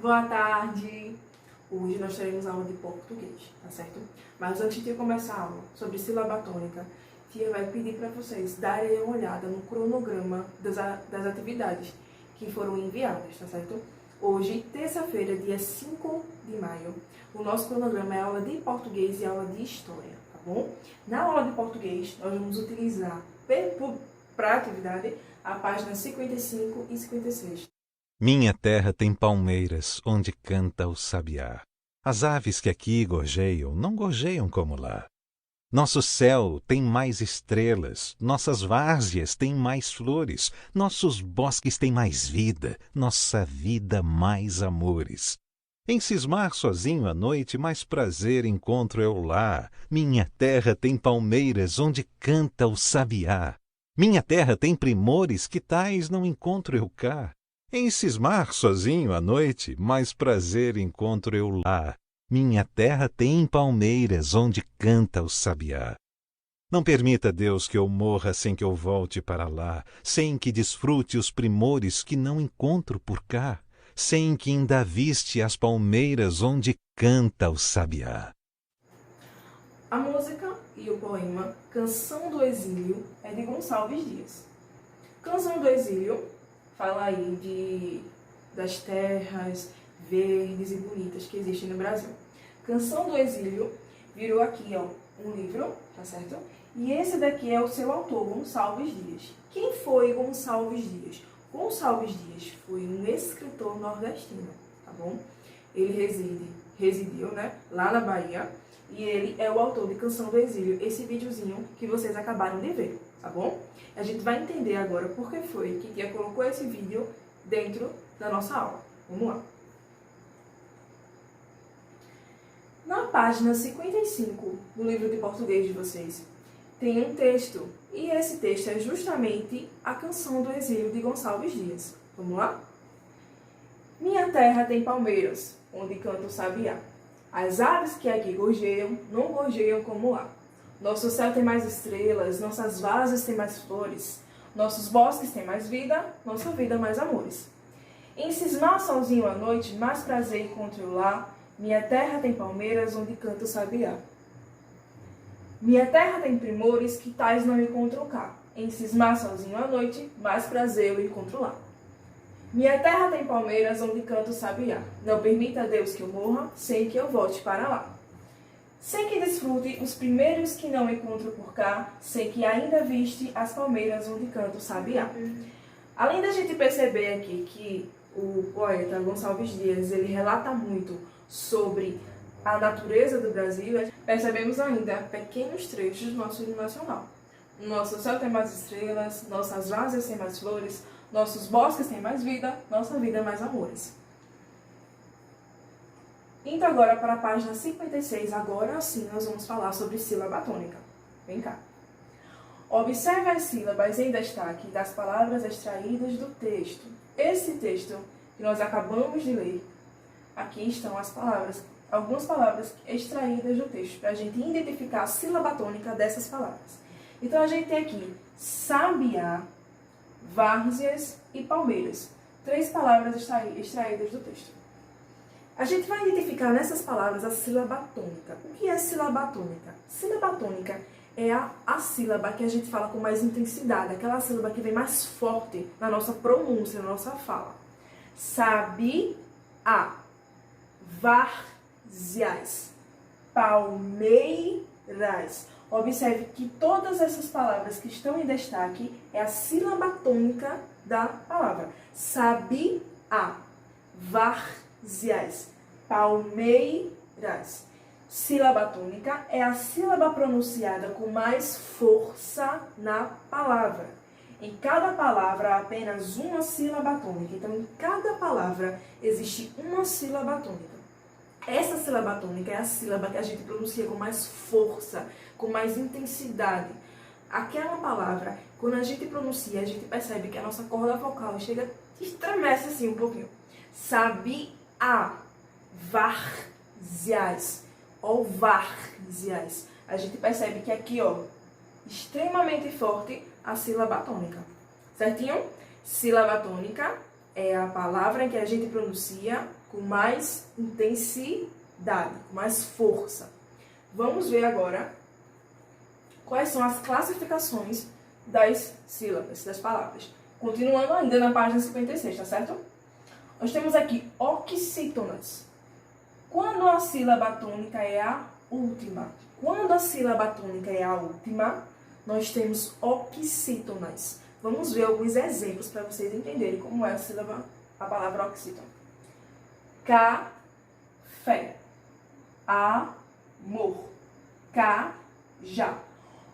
Boa tarde! Hoje nós teremos aula de português, tá certo? Mas antes de começar a aula sobre sílaba tônica, tia vai pedir para vocês darem uma olhada no cronograma das atividades que foram enviadas, tá certo? Hoje, terça-feira, dia 5 de maio, o nosso cronograma é aula de português e aula de história, tá bom? Na aula de português, nós vamos utilizar para a atividade a página 55 e 56. Minha terra tem palmeiras, onde canta o sabiá. As aves que aqui gorjeiam, não gorjeiam como lá. Nosso céu tem mais estrelas, nossas várzeas têm mais flores, nossos bosques têm mais vida, nossa vida mais amores. Em cismar sozinho à noite, mais prazer encontro eu lá. Minha terra tem palmeiras, onde canta o sabiá. Minha terra tem primores, que tais não encontro eu cá. Em cismar sozinho à noite, mais prazer encontro eu lá. Minha terra tem palmeiras, onde canta o sabiá. Não permita, Deus, que eu morra sem que eu volte para lá, sem que desfrute os primores que não encontro por cá, sem que ainda aviste as palmeiras, onde canta o sabiá. A música e o poema Canção do Exílio é de Gonçalves Dias. Canção do Exílio fala aí das terras verdes e bonitas que existem no Brasil. Canção do Exílio virou aqui um livro, tá certo? E esse daqui é o seu autor, Gonçalves Dias. Quem foi Gonçalves Dias? Gonçalves Dias foi um escritor nordestino, tá bom? Ele residiu, né, lá na Bahia, e ele é o autor de Canção do Exílio, esse videozinho que vocês acabaram de ver, tá bom? A gente vai entender agora por que foi que Tia colocou esse vídeo dentro da nossa aula. Vamos lá. Na página 55 do livro de português de vocês, tem um texto, e esse texto é justamente a Canção do Exílio de Gonçalves Dias. Vamos lá? Minha terra tem palmeiras, onde canta o sabiá. As aves que aqui gorjeiam, não gorjeiam como lá. Nosso céu tem mais estrelas, nossas várzeas têm mais flores, nossos bosques têm mais vida, nossa vida mais amores. Em cismar sozinho à noite, mais prazer encontro eu lá. Minha terra tem palmeiras, onde canta o sabiá. Minha terra tem primores, que tais não encontro cá. Em cismar sozinho à noite, mais prazer eu encontro lá. Minha terra tem palmeiras, onde canta o sabiá. Não permita, Deus, que eu morra, sem que eu volte para lá. Sem que desfrute os primeiros que não encontro por cá, sem que ainda viste as palmeiras, onde canta o sabiá. Além da gente perceber aqui que o poeta Gonçalves Dias, ele relata muito sobre a natureza do Brasil, percebemos ainda pequenos trechos do nosso hino nacional. Nosso céu tem mais estrelas, nossas várzeas têm mais flores, nossos bosques têm mais vida, nossa vida mais amores. Indo agora para a página 56, agora sim nós vamos falar sobre sílaba tônica. Vem cá. Observe as sílabas em destaque das palavras extraídas do texto. Esse texto que nós acabamos de ler, aqui estão as palavras, algumas palavras extraídas do texto, para a gente identificar a sílaba tônica dessas palavras. Então a gente tem aqui sabiá, várzeas e palmeiras. 3 palavras extraídas do texto. A gente vai identificar nessas palavras a sílaba tônica. O que é sílaba tônica? Sílaba tônica é a sílaba que a gente fala com mais intensidade, aquela sílaba que vem mais forte na nossa pronúncia, na nossa fala. Sabiá, várzeas, palmeiras. Observe que todas essas palavras que estão em destaque é a sílaba tônica da palavra. Sabiá, várzeas, palmeiras. Sílaba tônica é a sílaba pronunciada com mais força na palavra. Em cada palavra há apenas uma sílaba tônica. Então, em cada palavra existe uma sílaba tônica. Essa sílaba tônica é a sílaba que a gente pronuncia com mais força, com mais intensidade. Aquela palavra, quando a gente pronuncia, a gente percebe que a nossa corda vocal chega, estremece assim um pouquinho. Sabiá, várzeas ou várzeas. A gente percebe que aqui, extremamente forte a sílaba tônica. Certinho? Sílaba tônica é a palavra que a gente pronuncia com mais intensidade, com mais força. Vamos ver agora quais são as classificações das sílabas, das palavras. Continuando ainda na página 56, tá certo? Nós temos aqui oxítonas. Quando a sílaba tônica é a última, nós temos oxítonas. Vamos ver alguns exemplos para vocês entenderem como é a palavra oxítona. Café, amor, cajá.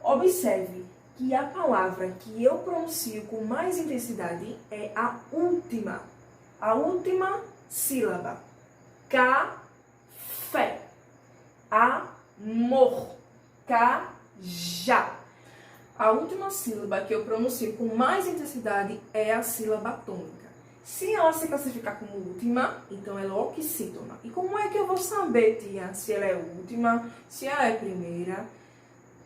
Observe que a palavra que eu pronuncio com mais intensidade é a última sílaba. Café, amor, cajá. A última sílaba que eu pronuncio com mais intensidade é a sílaba tônica. Se ela se classificar como última, então ela é oxítona. E como é que eu vou saber, tia, se ela é última, se ela é primeira?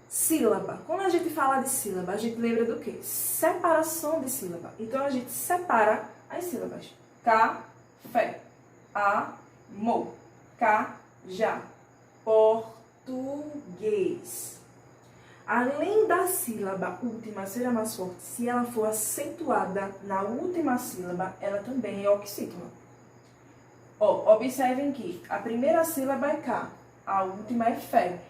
Sílaba. Quando a gente fala de sílaba, a gente lembra do quê? Separação de sílaba. Então a gente separa as sílabas. Café, amor, cajá, português. Além da sílaba última ser a mais forte, se ela for acentuada na última sílaba, ela também é oxítona. Observem que a primeira sílaba é K, a última é fé.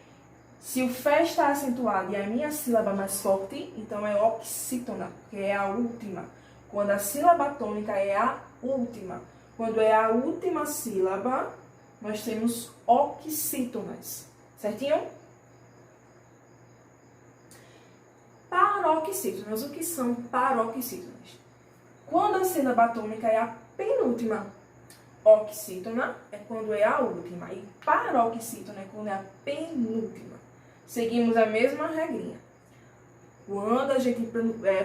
Se o fé está acentuado e a minha sílaba mais forte, então é oxítona, que é a última. Quando a sílaba tônica é a última. Quando é a última sílaba, nós temos oxítonas. Certinho? Paroxítonas. O que são paroxítonas? Quando a sílaba tônica é a penúltima, oxítona é quando é a última. E paroxítona é quando é a penúltima. Seguimos a mesma regrinha. Quando a gente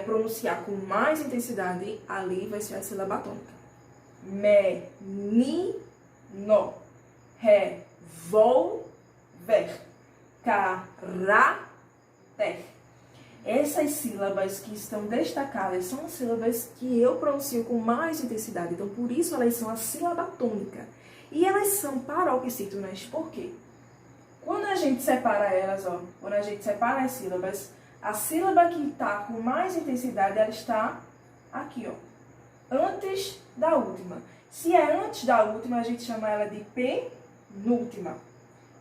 pronunciar com mais intensidade, ali vai ser a sílaba tônica. Menino, revólver, caráter. Essas sílabas que estão destacadas são as sílabas que eu pronuncio com mais intensidade. Então, por isso, elas são a sílaba tônica. E elas são paroxítonas. Por quê? Quando a gente separa elas, quando a gente separa as sílabas, a sílaba que está com mais intensidade, ela está aqui, antes da última. Se é antes da última, a gente chama ela de penúltima.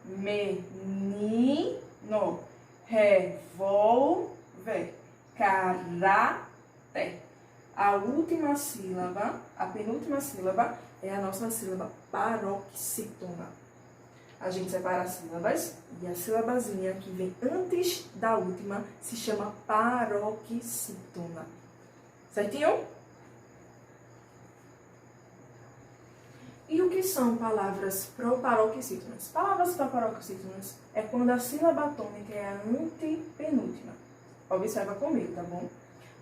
Menino, revólver, caráter. A última sílaba, a penúltima sílaba, é a nossa sílaba paroxítona. A gente separa as sílabas e a sílabazinha que vem antes da última se chama paroxítona. Certinho? E o que são palavras proparoxítonas? Palavras proparoxítonas é quando a sílaba tônica é a antepenúltima. Observa comigo, tá bom?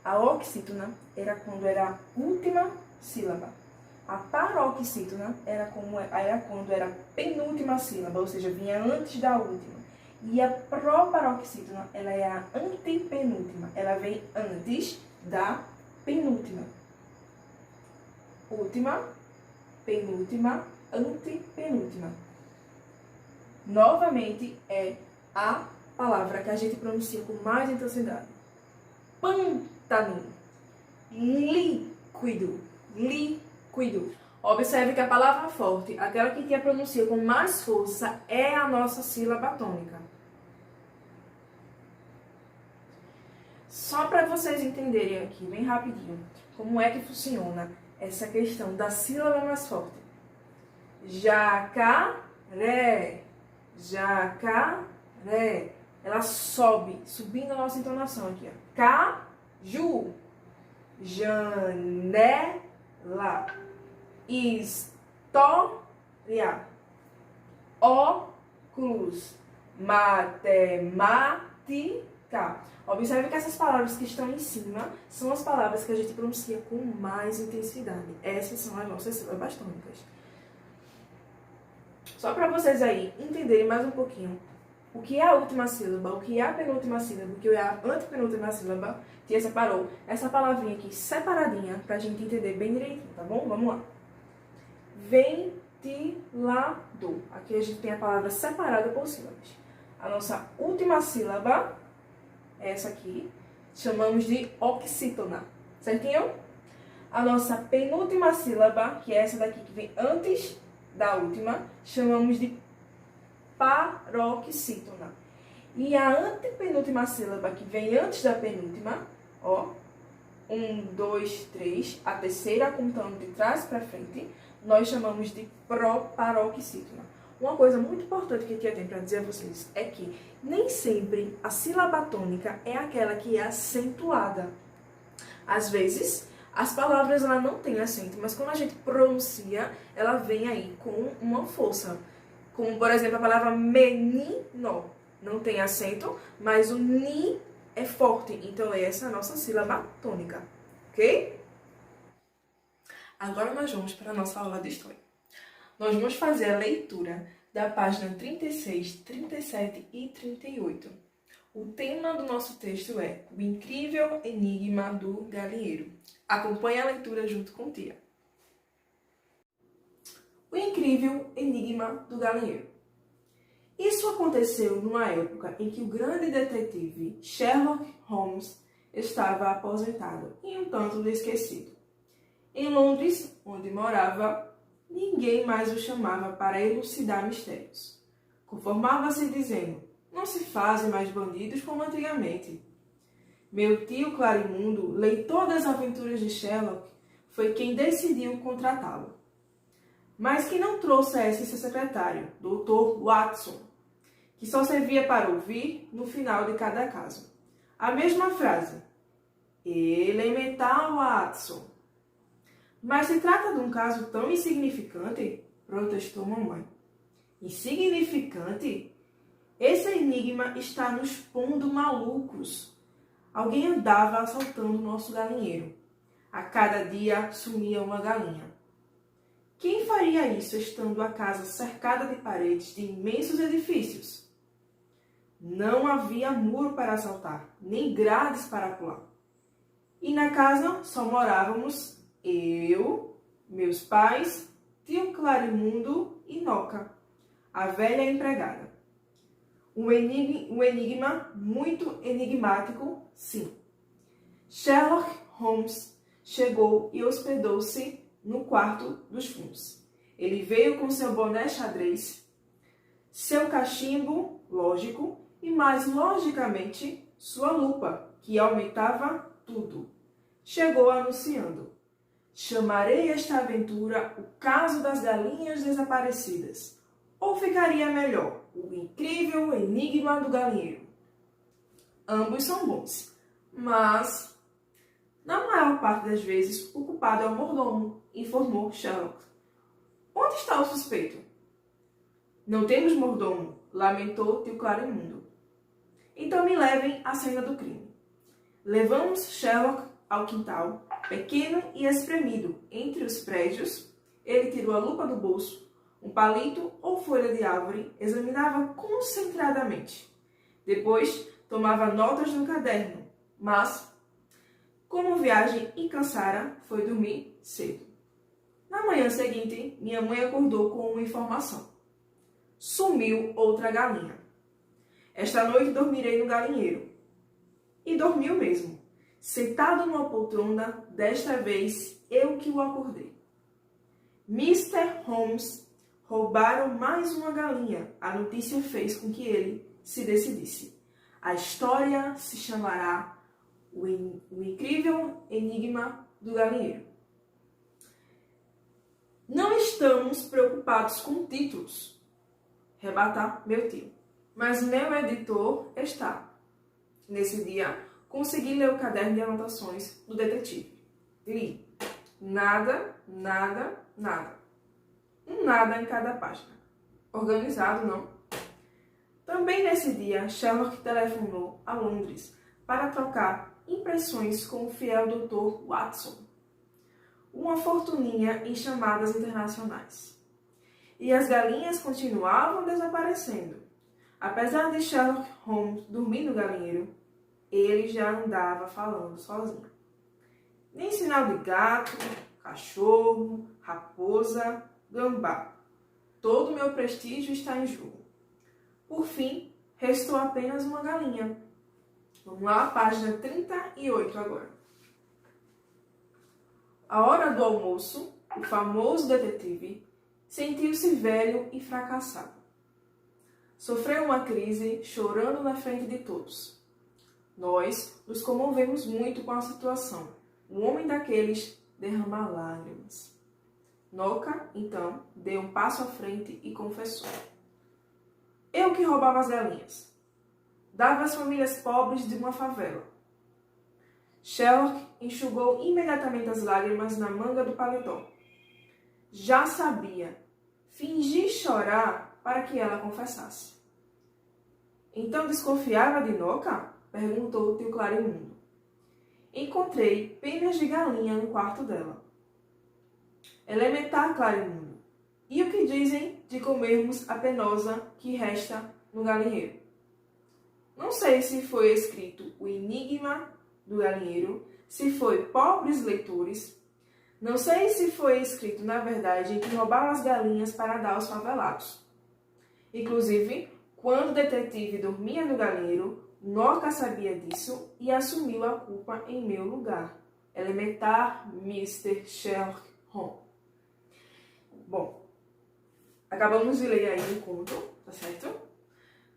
A oxítona era quando era a última sílaba. A paroxítona era quando era a penúltima sílaba, ou seja, vinha antes da última. E a proparoxítona, ela é a antepenúltima. Ela vem antes da penúltima. Última, penúltima, antepenúltima. Novamente, é a palavra que a gente pronuncia com mais intensidade. Pântano. Líquido. Líquido. Observe que a palavra forte, aquela que a pronuncia com mais força, é a nossa sílaba tônica. Só para vocês entenderem aqui, bem rapidinho, como é que funciona essa questão da sílaba mais forte. Jacaré, jacaré. Ela sobe, subindo a nossa entonação aqui. Caju, janela, história, óculos, matemática. Observe que essas palavras que estão em cima são as palavras que a gente pronuncia com mais intensidade. Essas são as nossas sílabas tônicas. Só para vocês aí entenderem mais um pouquinho o que é a última sílaba, o que é a penúltima sílaba, o que é a antepenúltima sílaba, tia separou essa palavrinha aqui separadinha pra gente entender bem direitinho, tá bom? Vamos lá. Ventilador. Aqui a gente tem a palavra separada por sílabas. A nossa última sílaba é essa aqui, chamamos de oxítona, certinho? A nossa penúltima sílaba, que é essa daqui que vem antes da última, chamamos de paroxítona. E a antepenúltima sílaba, que vem antes da penúltima, ó, 1, 2, 3, a terceira contando de trás para frente, nós chamamos de proparoxítona. Uma coisa muito importante que a tia tem para dizer a vocês é que nem sempre a sílaba tônica é aquela que é acentuada. Às vezes, as palavras ela não têm acento, mas quando a gente pronuncia, ela vem aí com uma força. Como, por exemplo, a palavra menino. Não tem acento, mas o ni é forte. Então, essa é a nossa sílaba tônica. Ok? Agora nós vamos para a nossa aula de história. Nós vamos fazer a leitura da página 36, 37 e 38. O tema do nosso texto é O Incrível Enigma do Galinheiro. Acompanhe a leitura junto com tia. O Incrível Enigma do Galinheiro. Isso aconteceu numa época em que o grande detetive Sherlock Holmes estava aposentado e um tanto esquecido. Em Londres, onde morava, ninguém mais o chamava para elucidar mistérios. Conformava-se dizendo: não se fazem mais bandidos como antigamente. Meu tio Clarimundo, leitor das aventuras de Sherlock, foi quem decidiu contratá-lo. Mas que não trouxesse seu secretário, Dr. Watson, que só servia para ouvir no final de cada caso a mesma frase: elementar, Watson. Mas se trata de um caso tão insignificante, protestou mamãe. Insignificante? Esse enigma está nos pondo malucos. Alguém andava assaltando o nosso galinheiro. A cada dia sumia uma galinha. Quem faria isso estando a casa cercada de paredes de imensos edifícios? Não havia muro para assaltar, nem grades para pular. E na casa só morávamos eu, meus pais, tio Clarimundo e Noca, a velha empregada. Um enigma muito enigmático, sim. Sherlock Holmes chegou e hospedou-se no quarto dos fundos. Ele veio com seu boné xadrez, seu cachimbo, lógico, e mais logicamente, sua lupa, que aumentava tudo. Chegou anunciando: chamarei esta aventura o caso das galinhas desaparecidas. Ou ficaria melhor, o incrível enigma do galinheiro. Ambos são bons, mas na maior parte das vezes o culpado é o mordomo, informou Sherlock. Onde está o suspeito? Não temos mordomo, lamentou tio Clarimundo. Então me levem à cena do crime. Levamos Sherlock ao quintal, pequeno e espremido entre os prédios. Ele tirou a lupa do bolso, um palito ou folha de árvore, examinava concentradamente. Depois tomava notas no caderno, mas, como viagem e cansara, foi dormir cedo. Na manhã seguinte, minha mãe acordou com uma informação. Sumiu outra galinha. Esta noite dormirei no galinheiro. E dormiu mesmo. Sentado numa poltrona, desta vez eu que o acordei. Mr. Holmes, roubaram mais uma galinha. A notícia fez com que ele se decidisse. A história se chamará O Incrível Enigma do Galinheiro. Não estamos preocupados com títulos, rebata meu tio. Mas meu editor está. Nesse dia, consegui ler o caderno de anotações do detetive. Li. Nada, nada, nada. Um nada em cada página. Organizado, não? Também nesse dia, Sherlock telefonou a Londres para trocar impressões com o fiel Dr. Watson. Uma fortuninha em chamadas internacionais. E as galinhas continuavam desaparecendo. Apesar de Sherlock Holmes dormir no galinheiro, ele já andava falando sozinho. Nem sinal de gato, cachorro, raposa, gambá. Todo o meu prestígio está em jogo. Por fim, restou apenas uma galinha. Vamos lá, página 38 agora. À hora do almoço, o famoso detetive sentiu-se velho e fracassado. Sofreu uma crise, chorando na frente de todos. Nós nos comovemos muito com a situação. Um homem daqueles derrama lágrimas. Noca, então, deu um passo à frente e confessou. Eu que roubava as galinhas. Dava às famílias pobres de uma favela. Sherlock enxugou imediatamente as lágrimas na manga do paletó. Já sabia. Fingi chorar para que ela confessasse. Então desconfiava de Noca? Perguntou o tio Clarimundo. Encontrei penas de galinha no quarto dela. Elementar, Clarimundo. E o que dizem de comermos a penosa que resta no galinheiro? Não sei se foi escrito o enigma do galinheiro, se foi pobres leitores. Não sei se foi escrito, na verdade, que roubaram as galinhas para dar aos favelados. Inclusive, quando o detetive dormia no galinheiro, Noca sabia disso e assumiu a culpa em meu lugar. Elementar, Mr. Sherlock Holmes. Bom, acabamos de ler aí um conto, tá certo?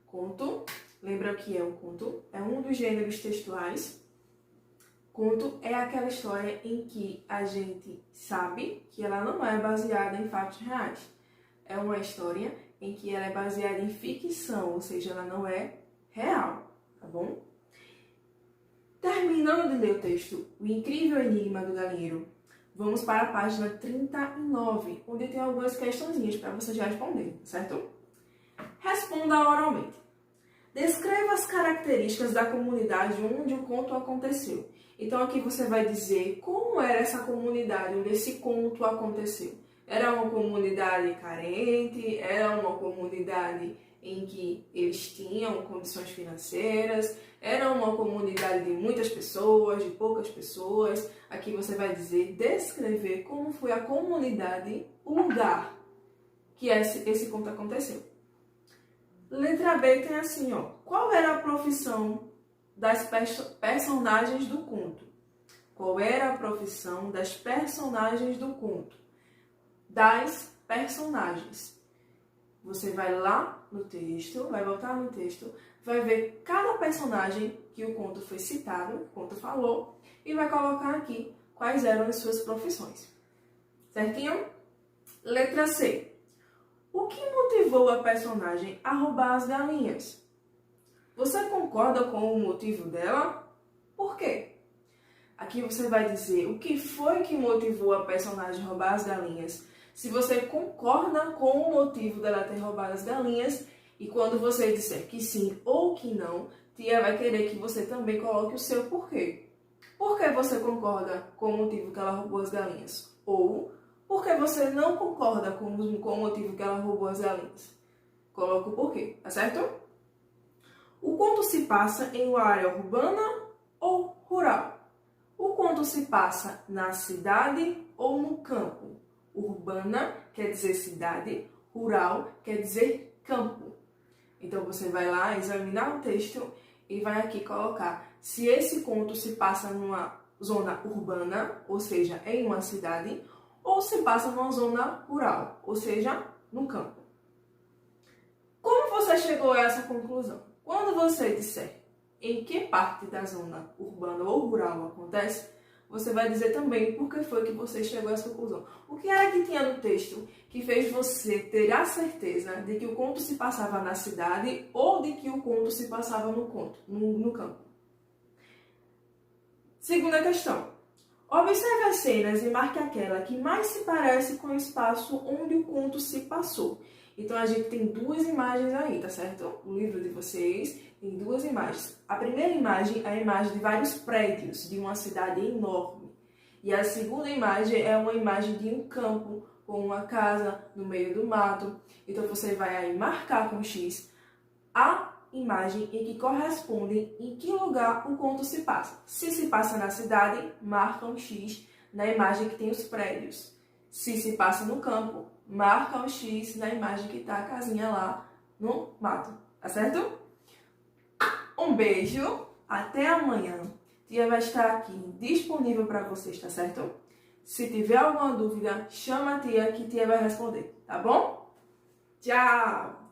Conto, lembra o que é um conto? É um dos gêneros textuais. Conto é aquela história em que a gente sabe que ela não é baseada em fatos reais. É uma história em que ela é baseada em ficção, ou seja, ela não é real, tá bom? Terminando de ler o texto O Incrível Enigma do Galinheiro, vamos para a página 39, onde tem algumas questõezinhas para você já responder, certo? Responda oralmente. Descreva as características da comunidade onde o conto aconteceu. Então aqui você vai dizer como era essa comunidade onde esse conto aconteceu. Era uma comunidade carente, era uma comunidade em que eles tinham condições financeiras, era uma comunidade de muitas pessoas, de poucas pessoas. Aqui você vai dizer, descrever como foi a comunidade, o lugar que esse conto aconteceu. Letra B tem assim, ó. Qual era a profissão das personagens do conto? Qual era a profissão das personagens do conto? Das personagens. Você vai lá no texto, vai voltar no texto, vai ver cada personagem que o conto foi citado, o conto falou, e vai colocar aqui quais eram as suas profissões. Certinho? Letra C. O que motivou a personagem a roubar as galinhas? Você concorda com o motivo dela? Por quê? Aqui você vai dizer o que foi que motivou a personagem a roubar as galinhas. Se você concorda com o motivo dela ter roubado as galinhas, e quando você disser que sim ou que não, tia vai querer que você também coloque o seu porquê. Por que você concorda com o motivo que ela roubou as galinhas? Ou por que você não concorda com o motivo que ela roubou as galinhas? Coloca o porquê, tá certo? O conto se passa em uma área urbana ou rural? O conto se passa na cidade ou no campo? Urbana quer dizer cidade, rural quer dizer campo. Então você vai lá examinar o texto e vai aqui colocar se esse conto se passa numa zona urbana, ou seja, em uma cidade, ou se passa numa zona rural, ou seja, no campo. Como você chegou a essa conclusão? Quando você disser em que parte da zona urbana ou rural acontece, você vai dizer também por que foi que você chegou a essa conclusão. O que era que tinha no texto que fez você ter a certeza de que o conto se passava na cidade ou de que o conto se passava no campo? Segunda questão. Observe as cenas e marque aquela que mais se parece com o espaço onde o conto se passou. Então, a gente tem duas imagens aí, tá certo? O livro de vocês tem duas imagens. A primeira imagem é a imagem de vários prédios, de uma cidade enorme. E a segunda imagem é uma imagem de um campo, com uma casa no meio do mato. Então, você vai aí marcar com X a imagem em que corresponde em que lugar o conto se passa. Se passa na cidade, marca um X na imagem que tem os prédios. Se passa no campo, marca um X na imagem que está a casinha lá no mato. Tá certo? Um beijo, até amanhã. Tia vai estar aqui disponível para vocês, tá certo? Se tiver alguma dúvida, chama a tia que tia vai responder, tá bom? Tchau!